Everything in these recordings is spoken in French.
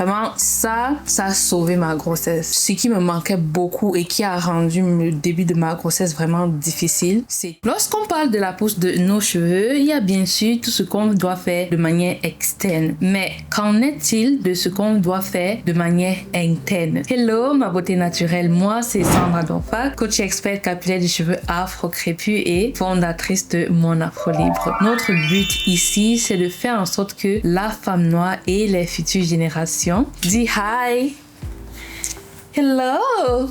Vraiment, ça a sauvé ma grossesse. Ce qui me manquait beaucoup et qui a rendu le début de ma grossesse vraiment difficile, c'est lorsqu'on parle de la pousse de nos cheveux, il y a bien sûr tout ce qu'on doit faire de manière externe. Mais qu'en est-il de ce qu'on doit faire de manière interne? Hello, ma beauté naturelle. Moi, c'est Sandra Dorfa, coach expert capillaire du cheveu afro crépus et fondatrice de Mon Afro Libre. Notre but ici, c'est de faire en sorte que la femme noire et les futures générations disent hi. Hello!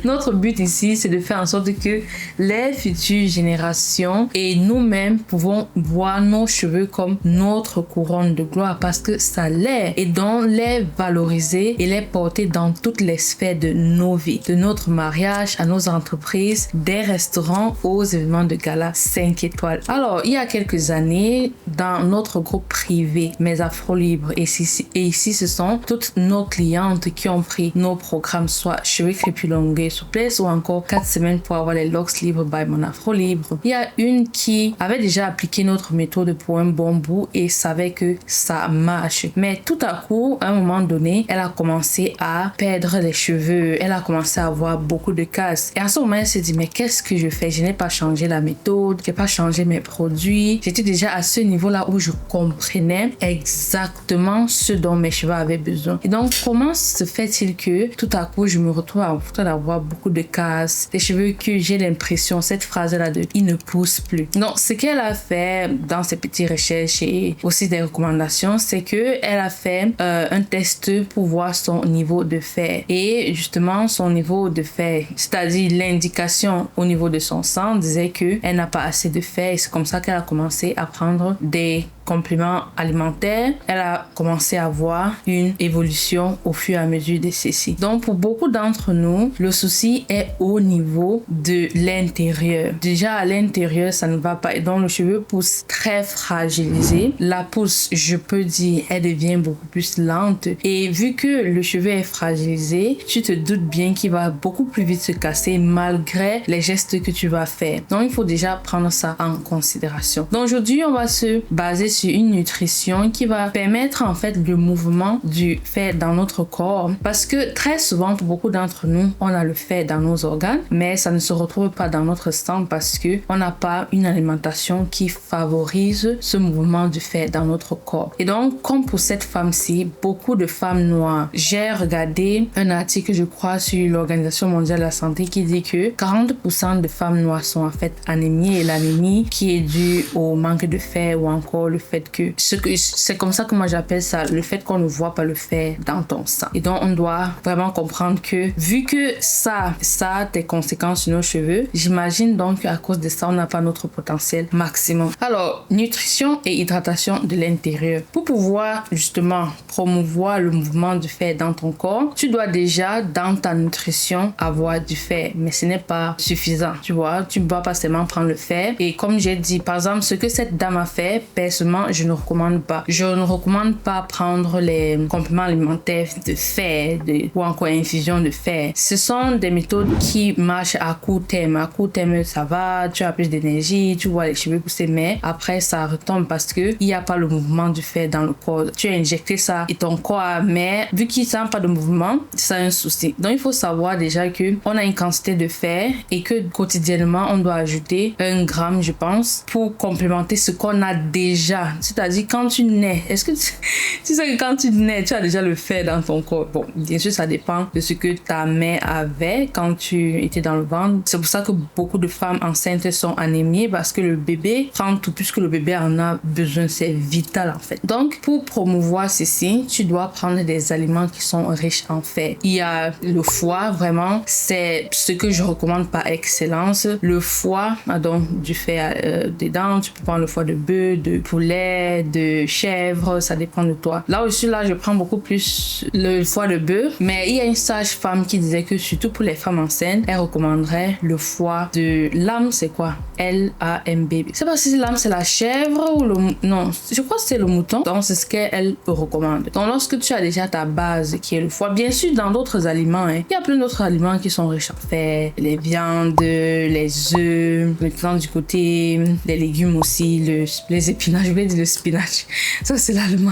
Notre but ici, c'est de faire en sorte que les futures générations et nous-mêmes pouvons voir nos cheveux comme notre couronne de gloire parce que ça l'est et donc les valoriser et les porter dans toutes les sphères de nos vies, de notre mariage à nos entreprises, des restaurants aux événements de gala 5 étoiles. Alors, il y a quelques années, dans notre groupe privé, Mes Afro Libres, et ici, ce sont toutes nos clientes qui ont pris nos programmes, soit cheveux crépus longués souplesse ou encore 4 semaines pour avoir les locks libres by Mon Afro Libre. Il y a une qui avait déjà appliqué notre méthode pour un bon bout et savait que ça marche. Mais tout à coup, à un moment donné, elle a commencé à perdre les cheveux. Elle a commencé à avoir beaucoup de casse. Et à ce moment, elle s'est dit, mais qu'est-ce que je fais? Je n'ai pas changé la méthode, je n'ai pas changé mes produits. J'étais déjà à ce niveau-là où je comprenais exactement ce dont mes cheveux avaient besoin. Et donc, comment se fait-il que tout à coup, je me retrouve en train d'avoir beaucoup de casse, des cheveux que j'ai l'impression, cette phrase-là de « ils ne poussent plus ». Donc, ce qu'elle a fait dans ses petites recherches et aussi des recommandations, c'est qu'elle a fait un test pour voir son niveau de fer. Et justement, son niveau de fer, c'est-à-dire l'indication au niveau de son sang, disait qu'elle n'a pas assez de fer et c'est comme ça qu'elle a commencé à prendre des compléments alimentaires. Elle a commencé à voir une évolution au fur et à mesure de ceci. Donc, pour beaucoup d'entre nous, le souci est au niveau de l'intérieur. Déjà, à l'intérieur, ça ne va pas. Et donc, le cheveu pousse très fragilisé. La pousse, je peux dire, elle devient beaucoup plus lente. Et vu que le cheveu est fragilisé, tu te doutes bien qu'il va beaucoup plus vite se casser malgré les gestes que tu vas faire. Donc, il faut déjà prendre ça en considération. Donc, aujourd'hui, on va se baser sur une nutrition qui va permettre en fait le mouvement du fer dans notre corps parce que très souvent pour beaucoup d'entre nous on a le fer dans nos organes mais ça ne se retrouve pas dans notre sang parce que on n'a pas une alimentation qui favorise ce mouvement du fer dans notre corps. Et donc comme pour cette femme-ci, beaucoup de femmes noires, j'ai regardé un article je crois sur l'Organisation mondiale de la santé qui dit que 40% de femmes noires sont en fait anémies et l'anémie qui est due au manque de fer ou encore le fait que c'est comme ça que moi j'appelle ça, le fait qu'on ne voit pas le fer dans ton sang. Et donc on doit vraiment comprendre que vu que ça a des conséquences sur nos cheveux, j'imagine donc qu'à cause de ça on n'a pas notre potentiel maximum. Alors nutrition et hydratation de l'intérieur. Pour pouvoir justement promouvoir le mouvement du fer dans ton corps, tu dois déjà dans ta nutrition avoir du fer, mais ce n'est pas suffisant, tu vois. Tu ne vas pas seulement prendre le fer et comme j'ai dit par exemple ce que cette dame a fait, personnellement je ne recommande pas. Je ne recommande pas prendre les compléments alimentaires de fer ou encore infusion de fer. Ce sont des méthodes qui marchent à court terme. À court terme, ça va, tu as plus d'énergie, tu vois les cheveux pousser, mais après ça retombe parce que il n'y a pas le mouvement du fer dans le corps. Tu as injecté ça et ton corps, mais vu qu'il n'y a pas de mouvement, c'est un souci. Donc il faut savoir déjà que on a une quantité de fer et que quotidiennement on doit ajouter 1 gramme, je pense, pour complémenter ce qu'on a déjà. C'est-à-dire quand tu nais, est-ce que tu sais que quand tu nais, tu as déjà le fer dans ton corps? Bon, bien sûr, ça dépend de ce que ta mère avait quand tu étais dans le ventre. C'est pour ça que beaucoup de femmes enceintes sont anémiées parce que le bébé prend tout plus que le bébé en a besoin. C'est vital en fait. Donc, pour promouvoir ceci, tu dois prendre des aliments qui sont riches en fer. Il y a le foie, vraiment, c'est ce que je recommande par excellence. Le foie a donc du fer dedans. Tu peux prendre le foie de bœuf, de poulet, de chèvre, ça dépend de toi. Là aussi, je prends beaucoup plus le foie de bœuf, mais il y a une sage-femme qui disait que surtout pour les femmes enceintes, elle recommanderait le foie de l'âme. C'est quoi? L-A-M-B. C'est pas si l'âme c'est la chèvre ou le... Non, je crois que c'est le mouton. Donc c'est ce qu'elle recommande. Donc lorsque tu as déjà ta base qui est le foie, bien sûr dans d'autres aliments, il y a plein d'autres aliments qui sont riches en fer, les viandes, les œufs, maintenant du côté des légumes aussi, les épinards, je voulais j'avais dit le spinach. Ça, c'est l'allemand.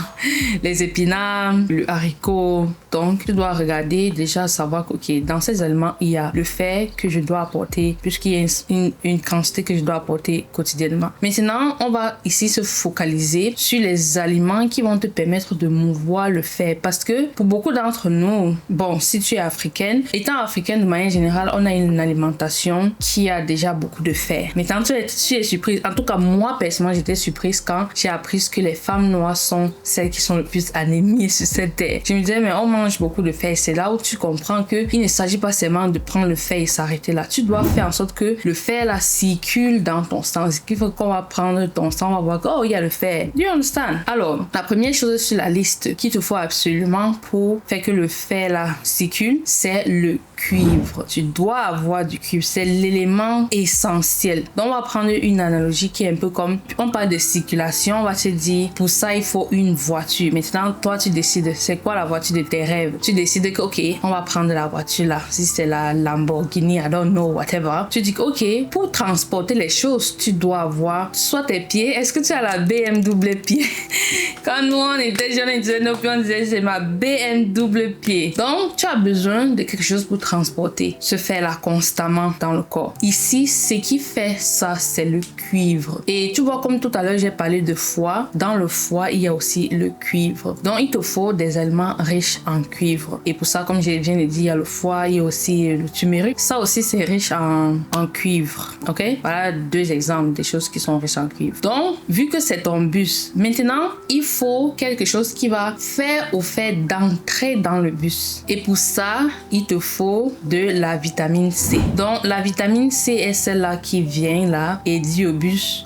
Les épinards, le haricot. Donc, tu dois regarder, déjà savoir que, ok, dans ces aliments, il y a le fer que je dois apporter, puisqu'il y a une quantité que je dois apporter quotidiennement. Maintenant, on va ici se focaliser sur les aliments qui vont te permettre de mouvoir le fer. Parce que pour beaucoup d'entre nous, bon, si tu es africaine, étant africaine de manière générale, on a une alimentation qui a déjà beaucoup de fer. Maintenant, tu es surprise. En tout cas, moi, personnellement, j'étais surprise quand j'ai appris que les femmes noires sont celles qui sont le plus anémies sur cette terre. Je me disais, mais on mange beaucoup de fer. C'est là où tu comprends qu'il ne s'agit pas seulement de prendre le fer et s'arrêter là. Tu dois faire en sorte que le fer là circule dans ton sang. Ce qu'il faut qu'on va prendre ton sang, on va voir que, oh, il y a le fer. Do you understand? Alors, la première chose sur la liste qu'il te faut absolument pour faire que le fer là circule, c'est le cuivre. Tu dois avoir du cuivre. C'est l'élément essentiel. Donc, on va prendre une analogie qui est un peu comme, on parle de circulation, on va te dire, pour ça, il faut une voiture. Maintenant, toi, tu décides, c'est quoi la voiture de tes rêves? Tu décides que, ok, on va prendre la voiture là. Si c'est la Lamborghini, I don't know, whatever. Tu dis que, ok, pour transporter les choses, tu dois avoir soit tes pieds. Est-ce que tu as la BMW pied? Quand nous, on était jeunes, on disait, c'est ma BMW pied. Donc, tu as besoin de quelque chose pour transporter ce fer-là constamment dans le corps. Ici, ce qui fait ça, c'est le cuivre. Et tu vois, comme tout à l'heure, j'ai parlé de foie. Dans le foie, il y a aussi le cuivre. Donc, il te faut des aliments riches en cuivre. Et pour ça, comme je viens de dire, il y a le foie, il y a aussi le turmeric. Ça aussi, c'est riche en cuivre. OK? Voilà 2 exemples des choses qui sont riches en cuivre. Donc, vu que c'est ton bus, maintenant, il faut quelque chose qui va faire au fait d'entrer dans le bus. Et pour ça, il te faut de la vitamine C. Donc, la vitamine C est celle-là qui vient là et dit au bus,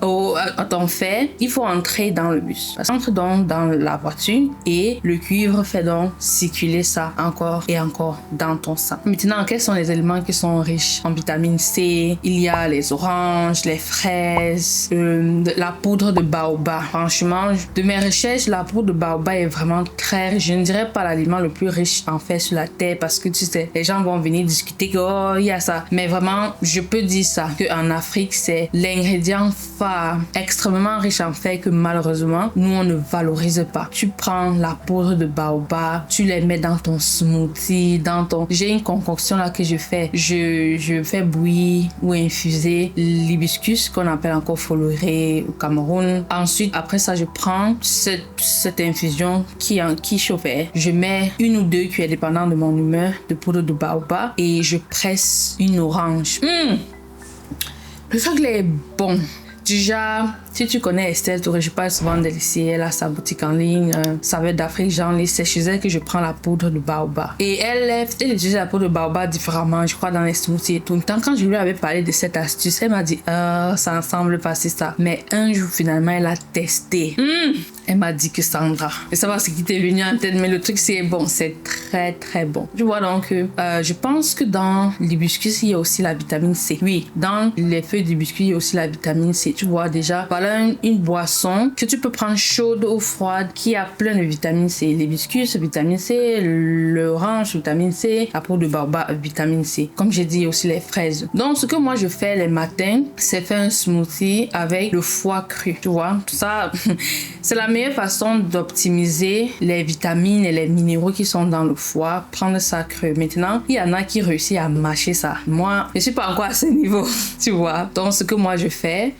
à ton fer, il faut entrer dans le bus. Ça entre donc dans la voiture et le cuivre fait donc circuler ça encore et encore dans ton sang. Maintenant, quels sont les éléments qui sont riches en vitamine C? Il y a les oranges, les fraises, la poudre de baobab. Franchement, de mes recherches, la poudre de baobab est vraiment très riche. Je ne dirais pas l'aliment le plus riche en fer sur la terre parce que tu sais, les gens vont venir discuter que oh, il y a ça. Mais vraiment, je peux dire ça, qu'en Afrique, c'est l'ingrédient phare extrêmement riche en fer que malheureusement, nous, on ne valorise pas. Tu prends la poudre de baobab, tu les mets dans ton smoothie, J'ai une concoction là que je fais. Je fais bouillir ou infuser l'hibiscus qu'on appelle encore foloré au Cameroun. Ensuite, après ça, je prends cette infusion qui chauffait. Je mets 1 ou 2 cuillères dépendant de mon humeur de poudre de baobab et je presse une orange. Le truc là est bon. Déjà, si tu connais Estelle Touré, je parle souvent d'elle ici, elle a sa boutique en ligne, Saveur d'Afrique, c'est chez elle que je prends la poudre de baobab. Et elle utilise la poudre de baobab différemment, je crois, dans les smoothies et tout. Tant quand je lui avais parlé de cette astuce, elle m'a dit, ça ensemble passer ça. Mais un jour, finalement, elle a testé. Elle m'a dit que Sandra, je sais pas ce qui t'est venu en tête, mais le truc c'est bon, c'est très très bon. Tu vois donc, je pense que dans l'hibiscus, il y a aussi la vitamine C. Oui, dans les feuilles d'hibiscus, il y a aussi la vitamine C. Tu vois déjà, voilà une boisson que tu peux prendre chaude ou froide qui a plein de vitamine C. L'hibiscus, vitamine C, l'orange, vitamine C, la poudre de baobab, vitamine C. Comme j'ai dit, aussi les fraises. Donc, ce que moi je fais les matins, c'est faire un smoothie avec le foie cru. Tu vois, ça, c'est la meilleure façon d'optimiser les vitamines et les minéraux qui sont dans le foie, prendre ça cru. Maintenant, il y en a qui réussissent à mâcher ça. Moi, je suis pas encore à ce niveau, tu vois. Donc, ce que moi je fais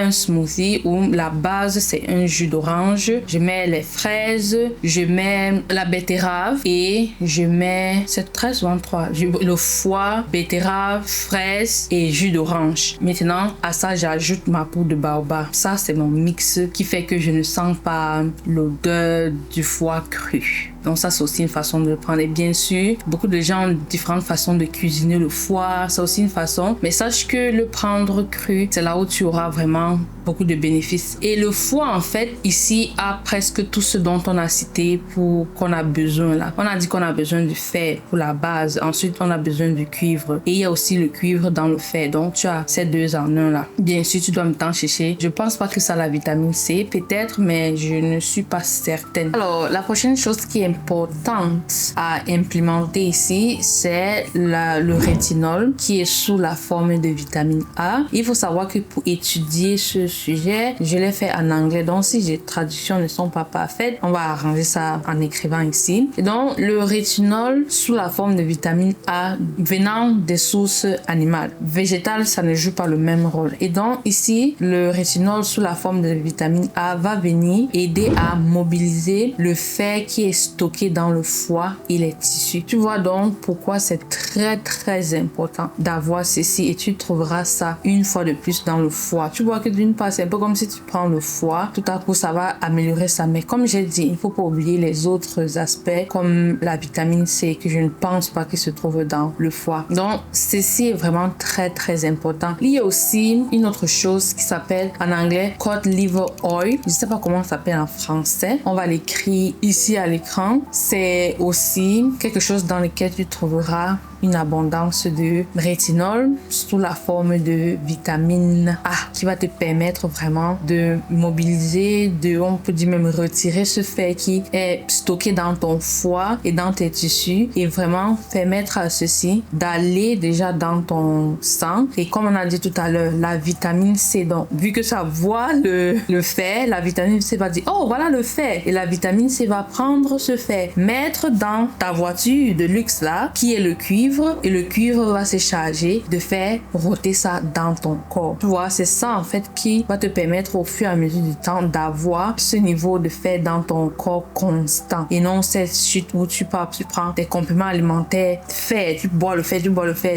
un smoothie où la base c'est un jus d'orange, je mets les fraises, je mets la betterave et je mets, c'est très souvent 3, le foie, betterave, fraises et jus d'orange. Maintenant, à ça, j'ajoute ma poudre de baobab. Ça, c'est mon mix qui fait que je ne sens pas l'odeur du foie cru. Donc ça, c'est aussi une façon de le prendre. Et bien sûr, beaucoup de gens ont différentes façons de cuisiner le foie. C'est aussi une façon. Mais sache que le prendre cru, c'est là où tu auras vraiment beaucoup de bénéfices. Et le foie, en fait, ici, a presque tout ce dont on a cité pour qu'on a besoin là. On a dit qu'on a besoin du fer pour la base. Ensuite, on a besoin du cuivre. Et il y a aussi le cuivre dans le fer. Donc, tu as ces 2 en 1 là. Bien sûr, tu dois me t'en chercher. Je pense pas que ça a la vitamine C, peut-être, mais je ne suis pas certaine. Alors, la prochaine chose qui est importante à implémenter ici, c'est le rétinol qui est sous la forme de vitamine A. Il faut savoir que pour étudier ce sujet, je l'ai fait en anglais. Donc, si les traductions ne sont pas parfaites, on va arranger ça en écrivant ici. Et donc, le rétinol sous la forme de vitamine A venant des sources animales. Végétales, ça ne joue pas le même rôle. Et donc, ici, le rétinol sous la forme de vitamine A va venir aider à mobiliser le fer qui est stocké dans le foie et les tissus. Tu vois donc pourquoi c'est très important d'avoir ceci, et tu trouveras ça une fois de plus dans le foie. Tu vois que d'une part, c'est un peu comme si tu prends le foie, tout à coup ça va améliorer ça. Mais comme j'ai dit, il ne faut pas oublier les autres aspects comme la vitamine C que je ne pense pas qu'il se trouve dans le foie. Donc ceci est vraiment très important. Il y a aussi une autre chose qui s'appelle en anglais cod liver oil. Je ne sais pas comment ça s'appelle en français. On va l'écrire ici à l'écran. C'est aussi quelque chose dans lequel tu trouveras une abondance de rétinol sous la forme de vitamine A qui va te permettre vraiment de mobiliser, on peut dire même retirer ce fer qui est stocké dans ton foie et dans tes tissus et vraiment permettre à ceci d'aller déjà dans ton sang. Et comme on a dit tout à l'heure, la vitamine C, donc vu que ça voit le fer, la vitamine C va dire oh voilà le fer, et la vitamine C va prendre ce fer, mettre dans ta voiture de luxe là qui est le cuivre, et le cuivre va se charger de faire roter ça dans ton corps. Tu vois, c'est ça en fait qui va te permettre au fur et à mesure du temps d'avoir ce niveau de fer dans ton corps constant et non cette chute où tu prends des compléments alimentaires, fer, tu bois le fer,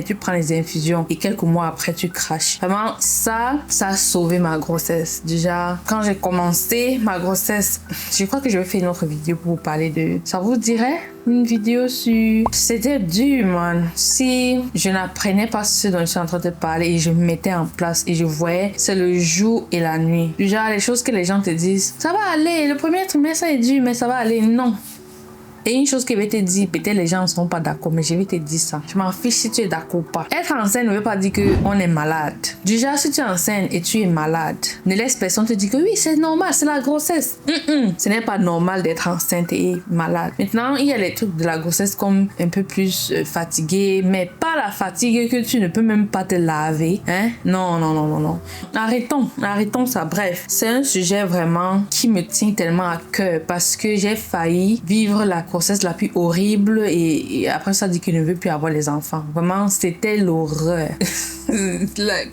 tu prends les infusions et quelques mois après tu craches. Vraiment, ça a sauvé ma grossesse. Déjà, quand j'ai commencé ma grossesse, je crois que je vais faire une autre vidéo pour vous parler de... Ça vous dirait? Une vidéo sur... C'était dur, man. Si je n'apprenais pas ce dont je suis en train de parler et je me mettais en place et je voyais, c'est le jour et la nuit. Genre, les choses que les gens te disent, ça va aller, le premier trimestre, ça est dur, mais ça va aller. Non. Et une chose que je vais te dire, peut-être les gens ne sont pas d'accord, mais je vais te dire ça. Je m'en fiche si tu es d'accord ou pas. Être enceinte ne veut pas dire qu'on est malade. Déjà, si tu es enceinte et tu es malade, ne laisse personne te dire que oui, c'est normal, c'est la grossesse. Ce n'est pas normal d'être enceinte et malade. Maintenant, il y a les trucs de la grossesse comme un peu plus fatigué, mais pas la fatigue que tu ne peux même pas te laver. Hein? Non. Arrêtons ça. Bref, c'est un sujet vraiment qui me tient tellement à cœur parce que j'ai failli vivre la grossesse la plus horrible et après ça dit qu'il ne veut plus avoir les enfants. Vraiment, c'était l'horreur.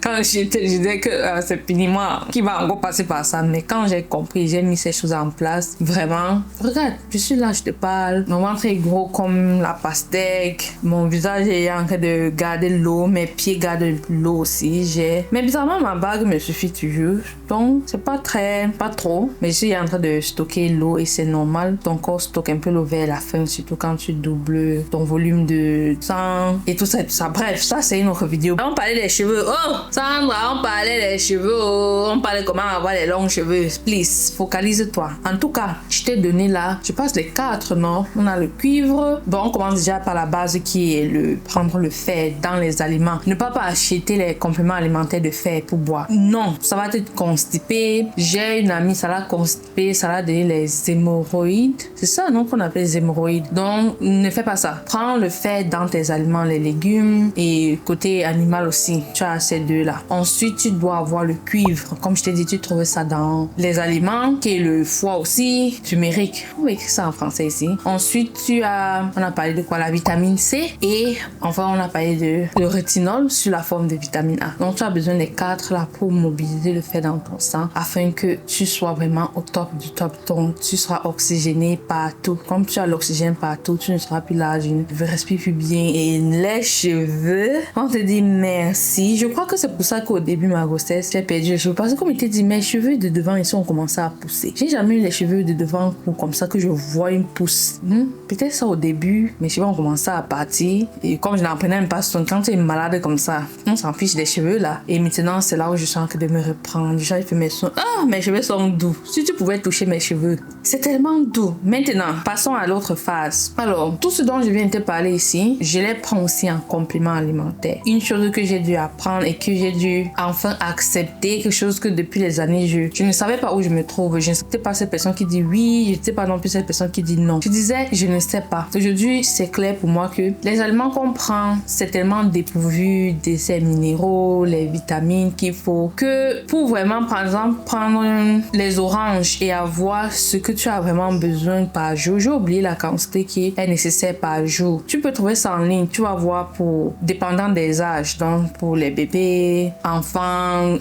Quand je disais que c'est fini, moi qui va encore passer par ça, mais quand j'ai compris, j'ai mis ces choses en place, vraiment, regarde, je suis là, je te parle, mon ventre est gros comme la pastèque, mon visage est en train de garder l'eau, mes pieds gardent l'eau aussi, mais bizarrement ma bague me suffit toujours, donc c'est pas trop, mais je suis en train de stocker l'eau et c'est normal, ton corps stocke un peu l'eau vers la fin, surtout quand tu doubles ton volume de sang et tout ça. Bref, ça c'est une autre vidéo. On parlait des cheveux. Oh, Sandra, on parlait des cheveux. Oh, on parlait comment avoir les longs cheveux. Please, focalise-toi. En tout cas, je t'ai donné là, je pense les 4, non? On a le cuivre. Bon, on commence déjà par la base qui est prendre le fer dans les aliments. Ne pas acheter les compléments alimentaires de fer pour boire. Non, ça va te constiper. J'ai une amie, ça l'a constipé, ça l'a donné les hémorroïdes. C'est ça, non, qu'on appelle les hémorroïdes. Donc, ne fais pas ça. Prends le fer dans tes aliments, les légumes et côté animal aussi. Tu as ces deux-là. Ensuite, tu dois avoir le cuivre. Comme je t'ai dit, tu trouves ça dans les aliments, qui est le foie aussi, turmeric. On va écrire ça en français ici. Ensuite, on a parlé de quoi? La vitamine C. Et enfin, on a parlé de rétinol sur la forme de vitamine A. Donc, tu as besoin des 4 là pour mobiliser le fer dans ton sang afin que tu sois vraiment au top du top. Donc, tu seras oxygéné partout. Comme tu as l'oxygène partout, tu ne seras plus là, je ne respire plus bien. Et les cheveux, on te dit merci. Je crois que c'est pour ça qu'au début de ma grossesse, j'ai perdu les cheveux. Parce que comme il te dit, mes cheveux de devant ici ont commencé à pousser. J'ai jamais eu les cheveux de devant comme ça que je vois une pousse. Peut-être ça au début, mes cheveux ont commencé à partir. Et comme je n'en prenais même pas soin, quand tu es malade comme ça, on s'en fiche des cheveux là. Et maintenant, c'est là où je sens que de me reprendre. J'ai fait mes soins. Ah, mes cheveux sont doux. Si tu pouvais toucher mes cheveux, c'est tellement doux. Maintenant, passons à l'autre autre phase. Alors, tout ce dont je viens de te parler ici, je les prends aussi en complément alimentaire. Une chose que j'ai dû apprendre et que j'ai dû enfin accepter, quelque chose que depuis les années, je ne savais pas où je me trouve. Je n'étais pas cette personne qui dit oui, je n'étais pas non plus cette personne qui dit non. Je disais, je ne sais pas. Aujourd'hui, c'est clair pour moi que les aliments qu'on prend, c'est tellement dépourvu de ces minéraux, les vitamines qu'il faut, que pour vraiment, par exemple, prendre les oranges et avoir ce que tu as vraiment besoin par jour. J'ai oublié la quantité qui est nécessaire par jour. Tu peux trouver ça en ligne. Tu vas voir pour, dépendant des âges, donc pour les bébés, enfants,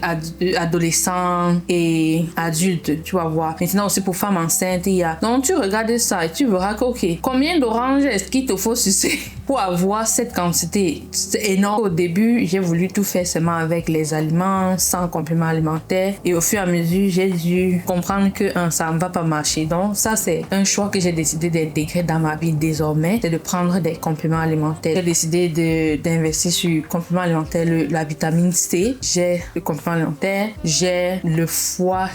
adolescents et adultes, tu vas voir. Maintenant aussi pour femmes enceintes, il y a. Donc tu regardes ça et tu verras que, ok, combien d'oranges est-ce qu'il te faut sucer pour avoir cette quantité? C'est énorme. Au début, j'ai voulu tout faire seulement avec les aliments, sans complément alimentaire. Et au fur et à mesure, j'ai dû comprendre que ça ne va pas marcher. Donc ça, c'est un choix que j'ai décidé d'intégrer dans ma vie désormais, c'est de prendre des compléments alimentaires. J'ai décidé d'investir sur le complément alimentaire, la vitamine C. J'ai le complément alimentaire, j'ai le foie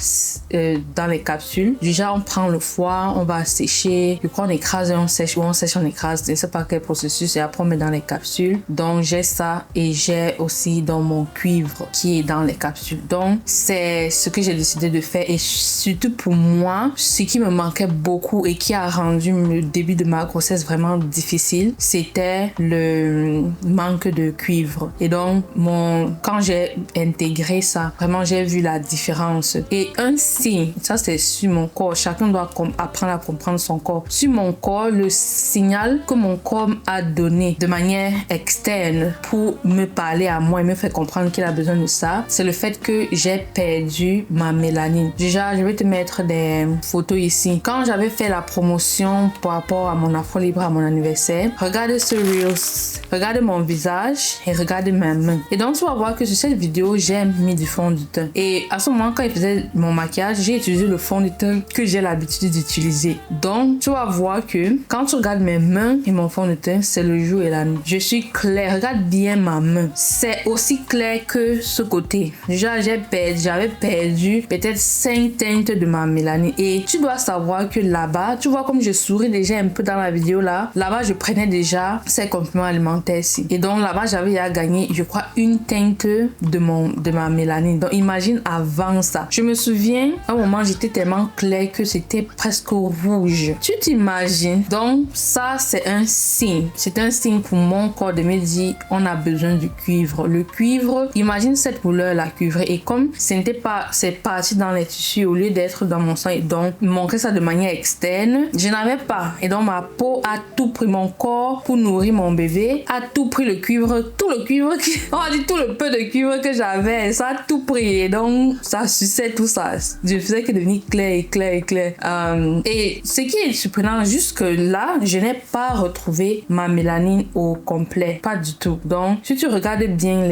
dans les capsules. Déjà, on prend le foie, on va sécher, puis on écrase et on sèche, ou on sèche, on écrase, je ne sais pas quel processus, et après on met dans les capsules. Donc j'ai ça et j'ai aussi dans mon cuivre qui est dans les capsules. Donc c'est ce que j'ai décidé de faire, et surtout pour moi, ce qui me manquait beaucoup et qui a rendu le début de ma grossesse vraiment difficile, c'était le manque de cuivre. Et donc quand j'ai intégré ça, vraiment j'ai vu la différence. Et un signe, ça c'est sur mon corps, chacun doit apprendre à comprendre son corps. Sur mon corps, le signal que mon corps a donné de manière externe pour me parler à moi et me faire comprendre qu'il a besoin de ça, c'est le fait que j'ai perdu ma mélanine. Déjà, je vais te mettre des photos ici. Quand j'avais fait la promotion par rapport à mon Afro Libre à mon anniversaire, regarde ce Reels, regarde mon visage et regarde ma main. Et donc, tu vas voir que sur cette vidéo, j'ai mis du fond de teint. Et à ce moment, quand il faisait mon maquillage, j'ai utilisé le fond de teint que j'ai l'habitude d'utiliser. Donc, tu vas voir que quand tu regardes mes mains et mon fond de teint, c'est le jour et la nuit. Je suis claire. Regarde bien ma main. C'est aussi clair que ce côté. Déjà, j'avais perdu peut-être 5 teintes de ma mélanine. Et tu dois savoir que là-bas, tu vois comme je souris déjà un peu dans la vidéo là. Là-bas, je prenais déjà ces compléments alimentaires-ci. Et donc là-bas, j'avais à gagner, je crois, une teinte de ma mélanine. Donc imagine avant ça. Je me souviens, à un moment, j'étais tellement claire que c'était presque rouge. Tu t'imagines? Donc ça, c'est un signe. C'est un signe pour mon corps de me dire, on a besoin du cuivre. Le cuivre, imagine cette couleur, la cuivrée. Et comme c'est parti dans les tissus au lieu d'être dans mon sang, et donc montrer ça de manière externe, je n'avais pas. Et donc ma peau a tout pris, mon corps pour nourrir mon bébé a tout pris, le cuivre, tout le cuivre, on va dire tout le peu de cuivre que j'avais, ça a tout pris. Et donc ça suçait tout ça. Je faisais que devenir clair. Et ce qui est surprenant, jusque là, je n'ai pas retrouvé ma mélanine au complet, pas du tout. Donc si tu regardes bien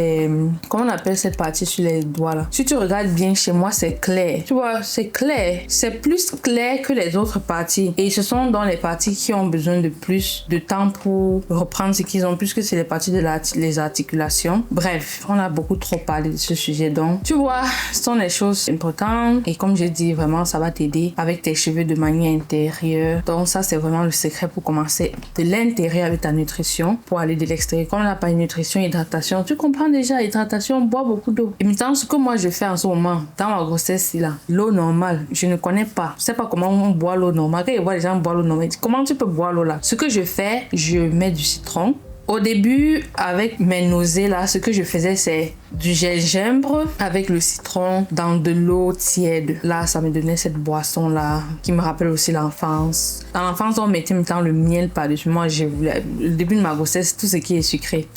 comment on appelle cette partie sur les doigts là, si tu regardes bien chez moi, c'est clair, tu vois, c'est clair, c'est plus clair que les autres parties. Et ce sont dans les parties qui ont besoin de plus de temps pour reprendre ce qu'ils ont, puisque c'est les parties de les articulations. Bref, on a beaucoup trop parlé de ce sujet. Donc tu vois, ce sont les choses importantes, et comme j'ai dit, vraiment ça va t'aider avec tes cheveux de manière intérieure. Donc ça, c'est vraiment le secret pour commencer de l'intérieur avec ta nutrition pour aller de l'extérieur. Quand on n'a pas une nutrition, hydratation, tu comprends déjà, hydratation, bois beaucoup d'eau. Et maintenant, ce que moi je fais en ce moment dans ma grossesse là, l'eau normale, je ne connais pas. Je sais pas comment on boit l'eau normale. Quand je vois les gens boire l'eau normale, comment tu peux boire l'eau là? Ce que je fais, je mets du citron. Au début, avec mes nausées là, ce que je faisais, c'est du gingembre avec le citron dans de l'eau tiède. Là, ça me donnait cette boisson là qui me rappelle aussi l'enfance. Dans l'enfance, on mettait maintenant le miel par-dessus. Moi, le début de ma grossesse, tout ce qui est sucré.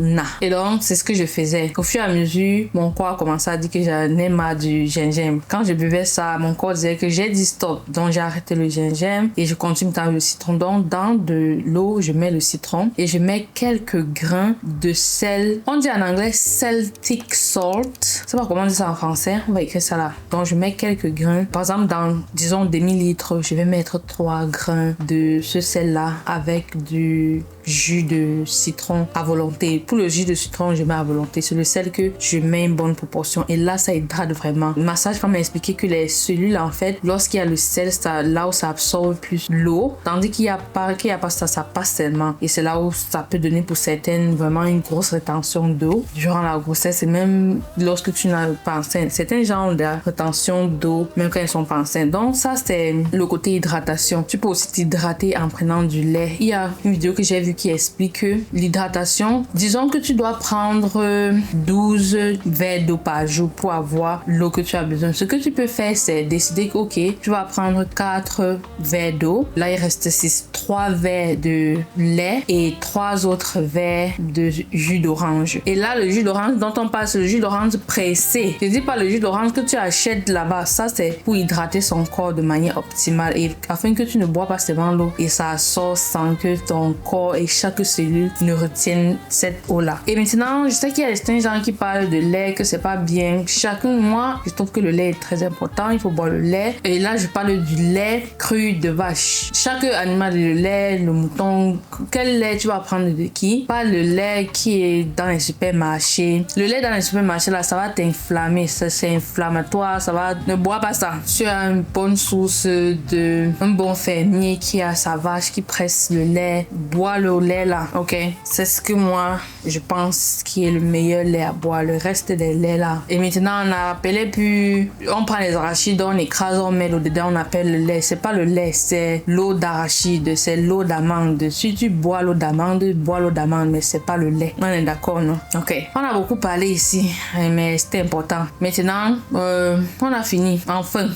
Nah. Et donc, c'est ce que je faisais. Au fur et à mesure, mon corps a commencé à dire que j'en ai marre du gingembre. Quand je buvais ça, mon corps disait que j'ai dit stop. Donc, j'ai arrêté le gingembre et je continue dans le citron. Donc, dans de l'eau, je mets le citron et je mets quelques grains de sel. On dit en anglais Celtic salt. Je sais pas comment on dit ça en français. On va écrire ça là. Donc, je mets quelques grains. Par exemple, dans, disons, demi-litre, je vais mettre 3 grains de ce sel là avec du jus de citron à volonté. Et pour le jus de citron, je mets à volonté. C'est le sel que je mets une bonne proportion. Et là, ça hydrate vraiment. Ma sage-femme m'a expliqué que les cellules, en fait, lorsqu'il y a le sel, c'est là où ça absorbe plus l'eau. Tandis qu'il y a pas ça, ça passe tellement. Et c'est là où ça peut donner pour certaines vraiment une grosse rétention d'eau durant la grossesse. Et même lorsque tu n'as pas enceinte. Certains gens ont de la rétention d'eau, même quand ils sont pas enceintes. Donc ça, c'est le côté hydratation. Tu peux aussi t'hydrater en prenant du lait. Il y a une vidéo que j'ai vue qui explique que l'hydratation, disons que tu dois prendre 12 verres d'eau par jour pour avoir l'eau que tu as besoin. Ce que tu peux faire, c'est décider que, ok, tu vas prendre 4 verres d'eau. Là, il reste 6. 3 verres de lait et 3 autres verres de jus d'orange. Et là, le jus d'orange dont on parle, c'est le jus d'orange pressé. Je dis pas le jus d'orange que tu achètes là-bas. Ça, c'est pour hydrater son corps de manière optimale et afin que tu ne bois pas seulement l'eau et ça sort sans que ton corps et chaque cellule ne retiennent cette eau-là. Et maintenant, je sais qu'il y a certains gens qui parlent de lait, que c'est pas bien. Moi, je trouve que le lait est très important. Il faut boire le lait. Et là, je parle du lait cru de vache. Chaque animal, le lait, le mouton, quel lait tu vas prendre de qui? Pas le lait qui est dans les supermarchés. Le lait dans les supermarchés, là, ça va t'inflammer. C'est inflammatoire. Ça va... Ne bois pas ça. Tu as une bonne source de... Un bon fermier qui a sa vache, qui presse le lait. Bois le lait, là. Ok? C'est ce que moi, je pense qui est le meilleur lait à boire. Le reste des laits, là. Et maintenant, on appelait plus... On prend les arachides, on écrase, on met l'eau dedans, on appelle le lait. C'est pas le lait, c'est l'eau d'arachide, c'est l'eau d'amande. Si tu bois l'eau d'amande, bois l'eau d'amande, mais c'est pas le lait. On est d'accord, non? Ok. On a beaucoup parlé ici, mais c'était important. Maintenant, on a fini. Enfin.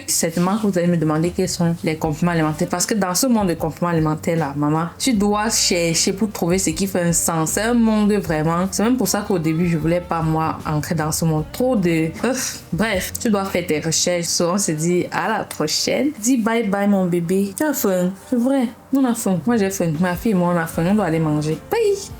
Certainement que vous allez me demander quels sont les compléments alimentaires. Parce que dans ce monde de compléments alimentaires, là, maman, tu dois chercher pour trouver ce qui fait un sens. C'est un monde vraiment. C'est même pour ça qu'au début, je voulais pas, moi, entrer dans ce monde. Trop de... Bref, tu dois faire tes recherches. So, on se dit à la prochaine. Dis bye bye, mon bébé. Tu as faim. C'est vrai. On a faim. Moi, j'ai faim. Ma fille et moi, on a faim. On doit aller manger. Bye!